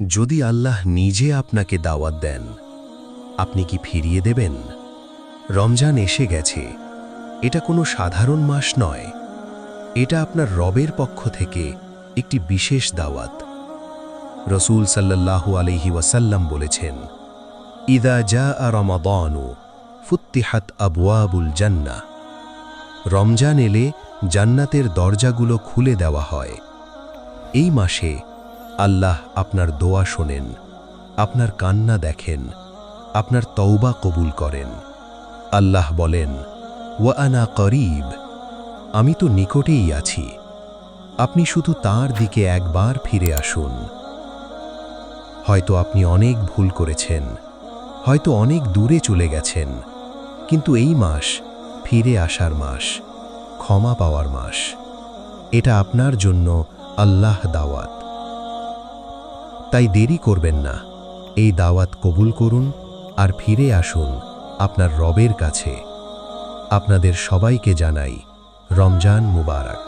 যদি আল্লাহ নিজে আপনাকে দাওয়াত দেন, আপনি কি ফিরিয়ে দেবেন? রমজান এসে গেছে। এটা কোনো সাধারণ মাস নয়। এটা আপনার রবের পক্ষ থেকে একটি বিশেষ দাওয়াত। রাসূল সাল্লাল্লাহু আলাইহি ওয়াসাল্লাম বলেছেন, ইযা জাআ রমাদানু ফুত্তিহাত আবওয়াবুল জান্নাহ। রমজান এলে জান্নাতের দরজাগুলো খুলে দেওয়া হয়। এই মাসে আল্লাহ আপনার দোয়া শোনেন, আপনার কান্না দেখেন, আপনার তওবা কবুল করেন। আল্লাহ বলেন, ওয়া আনা করিব, আমি তো নিকটেই আছি, আপনি শুধু তার দিকে একবার ফিরে আসুন। হয়তো আপনি অনেক ভুল করেছেন, হয়তো অনেক দূরে চলে গেছেন, কিন্তু এই মাস ফিরে আসার মাস, ক্ষমা পাওয়ার মাস। এটা আপনার জন্য আল্লাহ দাওয়াত। তাই দেরি করবেন না, এই দাওয়াত কবুল করুন আর ফিরে আসুন আপনার রবের কাছে। আপনাদের সবাইকে জানাই রমজান মুবারক।